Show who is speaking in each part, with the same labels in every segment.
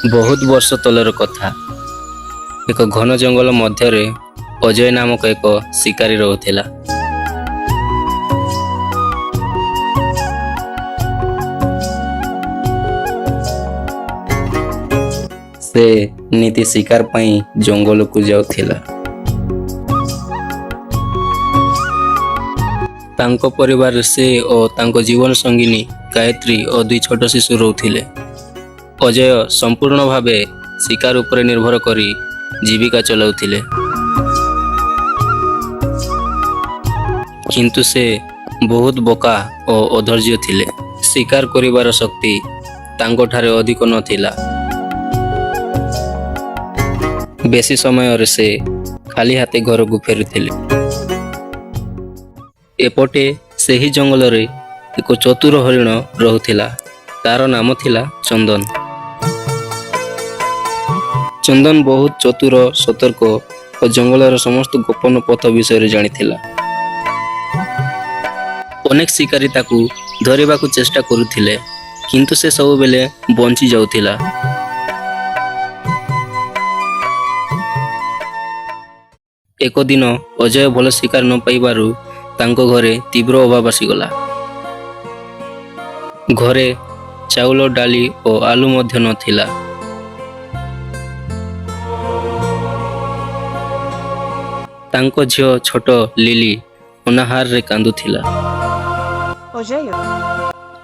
Speaker 1: बहुत वर्ष तलर कथा। एक घन जंगल मध्य अजय नामक एक शिकारी रहुथिला। से नीति शिकार पाई जंगल को जाउथिला। तांको परिवार से और तांको जीवन संगिनी गायत्री और दुई छोट शिशु रहुथिले। अजय संपूर्ण भावे शिकार उपरे निर्भर करी जीविका चलाउथिले, किंतु से बहुत बोका और अधैर्य थिले। शिकार करिवार शक्ति तांको ठारे अधिक नथिला। बेसी समय से खाली हाथे घर को फेरुथिले। एपटे सेही जंगल रे एक चतुर हरिण रहुथिला। तार नाम थिला चंदन। चंदन बहुत चतुर, सतर्क और जंगलर समस्त गोपन पथ विषय जानिथिला। अनेक शिकारी ताकू धरिबाकू चेष्टा करुथिले, किंतु से सब बेले बंची जाउथिला। एक दिन अजय भल शिकार न पाइबारु तांको घरे तीव्र अभाव आसीगला। घरे चाउल, डाली और आलू मध्य नथिला। तांको झियो छोट लिली अनाहार रे कांदुथिला।
Speaker 2: अजय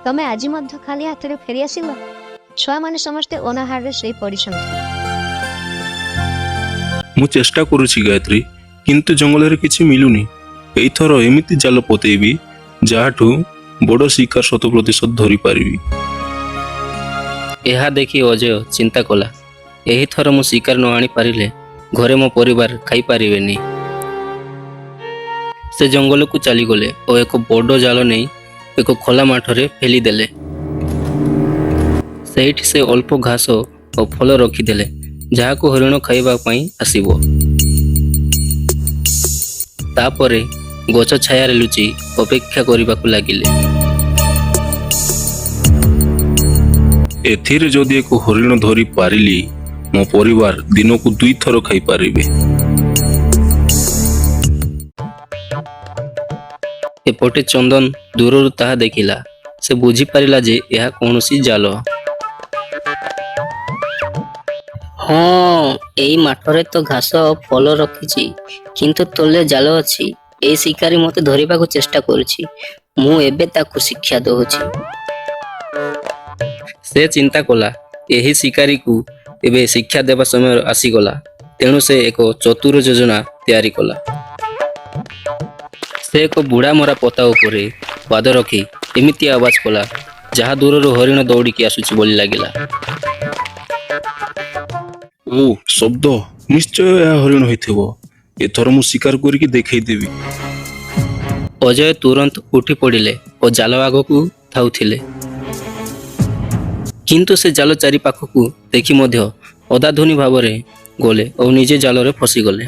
Speaker 3: तमे आज मध्य खाली हाथ रे फेरी आसिल। छुआ माने समस्ते अनाहार रे सेई पडिसंत।
Speaker 4: मु चेष्टा करूछि गायत्री, किंतु जंगल रे किछि मिलुनी। एई थरो एमिति जाल पतेबी जाहाठू बड़ शिकार 100% धरि पारिबी।
Speaker 1: एहा देखि अजय चिंता कला। एही थर मु शिकार न आनी पारिले घरे मो परिवार खाई पारिबेनी। से जंगल को चली गले और एक बड़ जाल नहीं एक खोला माठरे फेली देले। सेठी से अल्प घास और फल रखीदेले, जहा को हरिण खाइबा पई आसीबो। तापरे गछ छाया रे लुचि अपेक्षा करिबाकू लागिले।
Speaker 4: एथिरे जदि एक हरिण धरि पारिली मो परिवार दिन को 2 थर खाई पारिबे।
Speaker 1: एपटे चंदन दूरରୁ ताहा देखिला। से बुझी पारिला जे यह कौनसी जाल।
Speaker 5: हाँ, एई माठरे तो घास फल रखिछि, किंतु तले जाल अछि। एई शिकारी मते धरिबाकू चेष्टा करूछि। मु एबे ताकू शिक्षा दउछि।
Speaker 1: से चिंता कला। यही शिकारी को एबे शिक्षा देवा समय आसीगला। तेणु से एक चतुर योजना तैयारी कला। से एक बुढ़ा मरा पता उपरे पाद रखी एमिति आवाज कला, जहा दूरରୁ हरिण दौड़िकी आसुछि बोली लागिला।
Speaker 4: ओ शब्द निश्चय यह हरिण होइथिबो। एथर मु शिकार करिकी देखै देबी।
Speaker 1: अजय तुरंत उठी पड़िले और जाल आगकू थाउथिले, किंतु से जाल चारि पाखकू देखि मध्य अदाधुनी भावरे गले और निजे जाल रे फसी गले।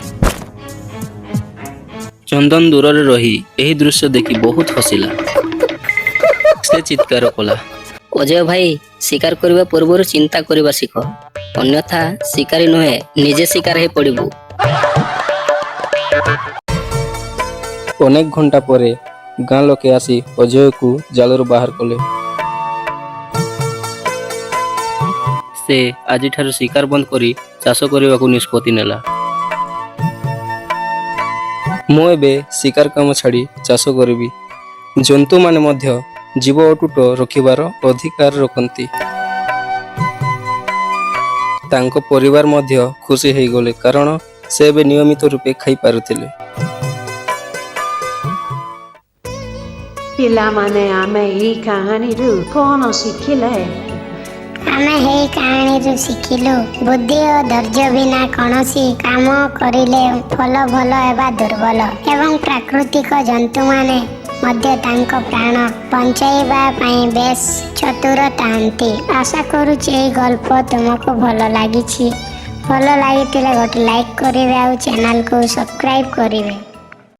Speaker 1: चंदन दूर रे रही यही दृश्य देखि बहुत हसिला। से चित्कार कला,
Speaker 5: अजय भाई, शिकार करबा पूर्व चिंता करबा शिख, अन्यथा शिकारी नहे निजे शिकार हे पड़िबू।
Speaker 1: अनेक घंटा परे गाँ लोके आसी अजय को जालरू बाहर कले। से आज ठार शिकार बंद करी चाष करने को निष्पत्ति नेला। मु एबे शिकार काम छाड़ी चाष करिबी। जंतु माने मध्य जीव अटूट रखिबार अधिकार रखती। तांको परिवार मध्य खुशी हो गले, कारण से एबे नियमित रूपे खाई पारुथिले।
Speaker 2: पिला माने आमे ई कहानी रु कोन शिखिले?
Speaker 6: आमे हे कहानी रु शिखिलु बुद्धि और धैर्य बिना कौनसी काम करिले फल भल एवं दुर्बल एवं प्राकृतिक जंतु माने मध्य तांको प्राण बंचाइबा पई बेस चतुर तांती। आशा करूची ए गल्प तुमको भल लागिछि। भल लागितिले गोटे लाइक करिवे और चैनल को सब्सक्राइब करिवे।